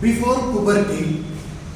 before puberty,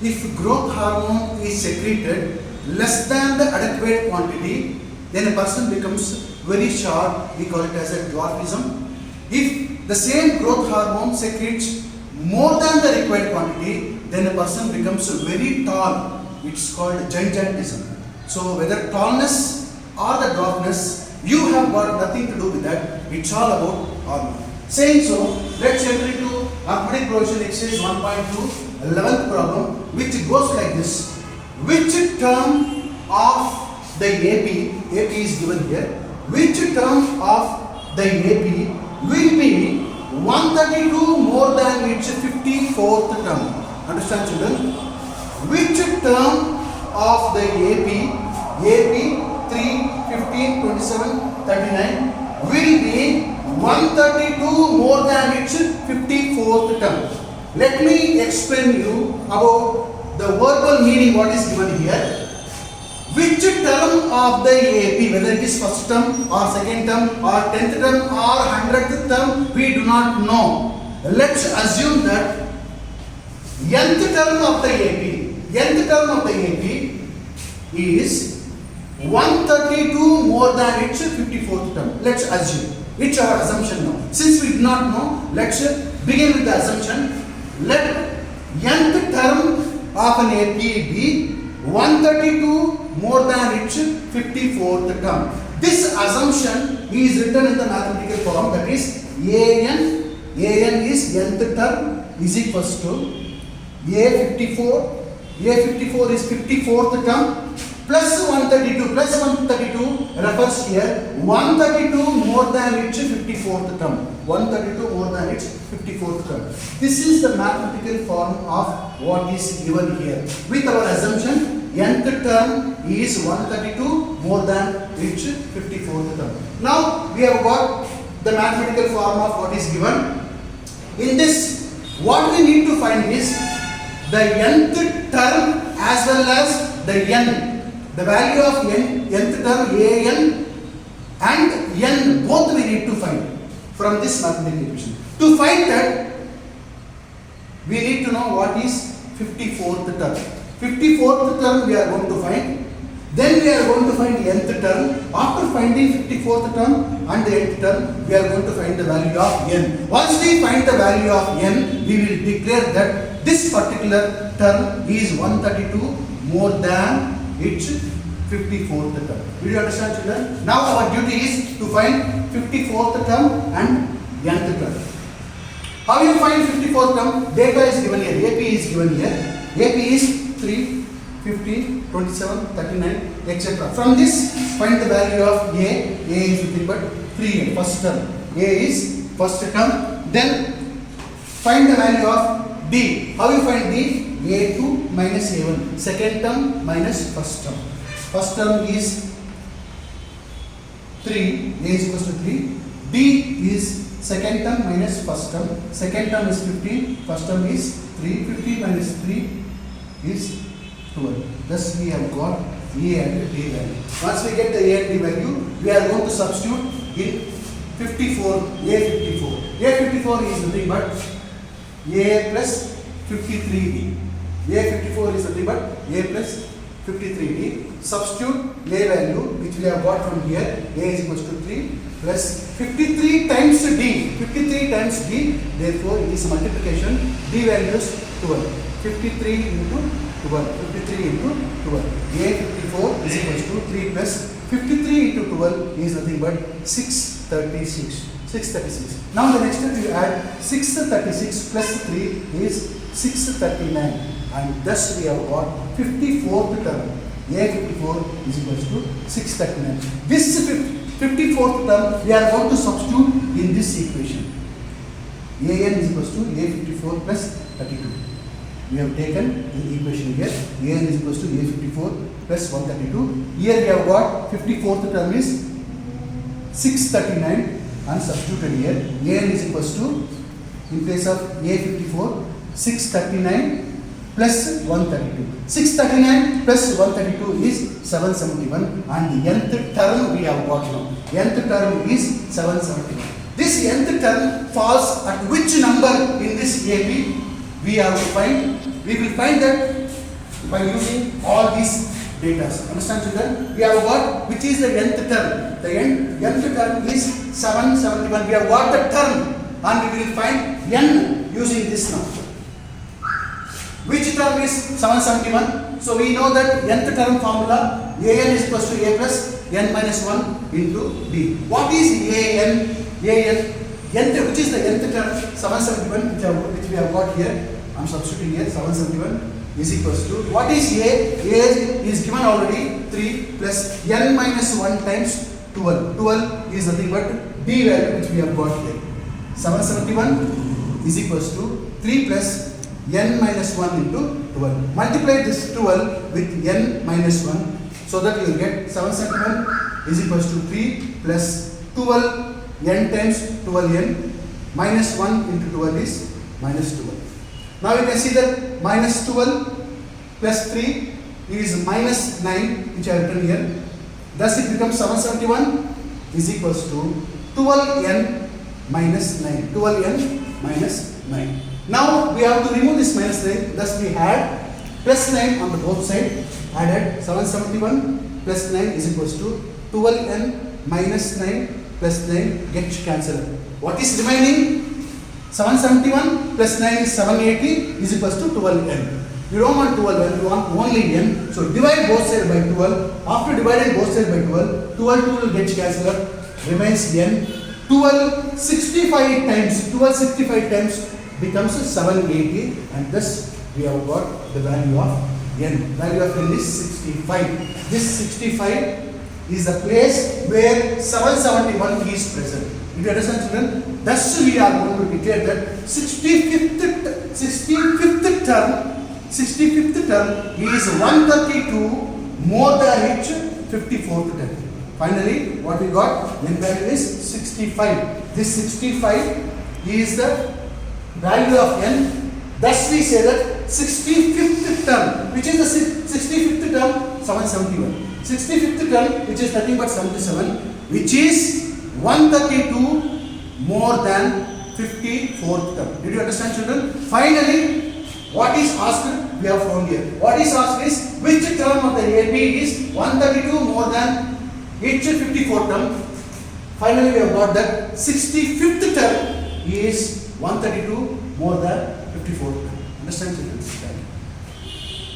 if growth hormone is secreted less than the adequate quantity, then a person becomes very short. We call it as a dwarfism. If the same growth hormone secretes more than the required quantity, then a person becomes very tall. It's called gigantism. So whether tallness or the dwarfness, you have got nothing to do with that. It's all about hormone. Saying so, let's enter into arithmetic provision exercise 1.2, 11th problem, which goes like this. Which term of the AP is given here, which term of the AP will be 132 more than its 54th term? Understand, children? Which term of the AP 3, 15, 27, 39 will be 132 more than its 54th term? Let me explain you about the verbal meaning what is given here. Which term of the AP, whether it is first term or second term or 10th term or 100th term, we do not know. Let's assume that nth term of the AP is 132 more than its 54th term. Let's assume. It's our assumption now. Since we do not know, let's begin with the assumption. Let nth term of an AP be 132 more than its 54th term. This assumption is written in the mathematical form, that is AN is nth term is equals to A54 is 54th term plus 132 refers here 132 more than its 54th term. 132 more than its 54th term. This is the mathematical form of what is given here. With our assumption, nth term is 132 more than its 54th term. Now we have got the mathematical form of what is given. In this, what we need to find is the nth term as well as the n. The value of nth term an and n both we need to find from this mathematical equation. To find that, we need to know what is 54th term. 54th term we are going to find. Then we are going to find nth term. After finding 54th term and the nth term, we are going to find the value of n. Once we find the value of n, we will declare that this particular term is 132 more than its 54th term. Do you understand, children? Now our duty is to find 54th term and nth term. How you find 54th term? Data is given here. AP is given here. AP is 3, 15, 27, 39, etc. From this, find the value of A. A is nothing but 3, first term. A is first term. Then find the value of D. How you find D? A2 minus A1. Second term minus first term. First term is 3. A is equals to 3. D is second term minus first term. Second term is 15. First term is 3. 15 minus 3 is 12. Thus we have got A and D value. Once we get the A and D value, we are going to substitute in 54, A54. A54 is nothing but A plus 53D. A54 is nothing but A plus 53D. Substitute A value which we have got from here. A is equals to 3 plus 53 times D. 53 times D. Therefore, it is multiplication. D value is 12. 53 into 12. 53 into 12. A54 is equals to 3 plus 53 into 12 is nothing but 636. 636. Now the next step you add 636 plus 3 is 639. And thus we have got 54th term. A54 is equals to 639. This 54th term we are going to substitute in this equation. An is equals to A54 plus 32. We have taken the equation here. An is equals to A54 plus 132. Here we have got 54th term is 639 and substituted here. An is equals to, in place of A54, 639 plus 132. 639 plus 132 is 771 and the nth term we have got now. Nth term is 771. This nth term falls at which number in this AP? we will find that by using all these data. Understand children? We have got which is the nth term. The nth term is 771. We have got the term and we will find n using this now. Which term is 771? So we know that nth term formula an is equals to a plus n minus 1 into b. What is an? Nth, which is the nth term? 771, which we have got here. I am substituting here 771 is equals to, what is a? A is given already 3 plus n minus 1 times 12. 12 is nothing but b value which we have got here. 771 is equals to 3 plus n minus 1 into 12. Multiply this 12 with n minus 1 so that you will get 771 is equals to 3 plus 12 n times 12n minus 1 into 12 is minus 12. Now you can see that minus 12 plus 3 is minus 9 which I have written here. Thus it becomes 771 is equals to 12n minus 9. 12n minus 9. Now we have to remove this minus 9. Thus we had plus 9 on the both sides. Added 771 plus 9 is equals to 12n minus 9 plus 9 gets cancelled. What is remaining? 771 plus 9 is 780 is equals to 12n. You don't want 12n, you want only n. So divide both sides by 12. After dividing both sides by 12, 12 gets cancelled. Remains n. 1265 times becomes 780, and thus we have got the value of n. Value of n is 65. This 65 is the place where 771 is present. Did you understand, children? Thus we are going to declare that 65th term is 132 more than its 54th term. Finally, what we got? N value is 65. This 65 is the value of n. Thus we say that 65th term, which is the 65th term, 771. 65th term, which is nothing but 77, which is 132 more than 54th term. Did you understand, children? Finally, what is asked? We have found here. What is asked is which term of the AB is 132 more than its 54th term. Finally, we have got that 65th term is 132 more than 54th term. Understand, children?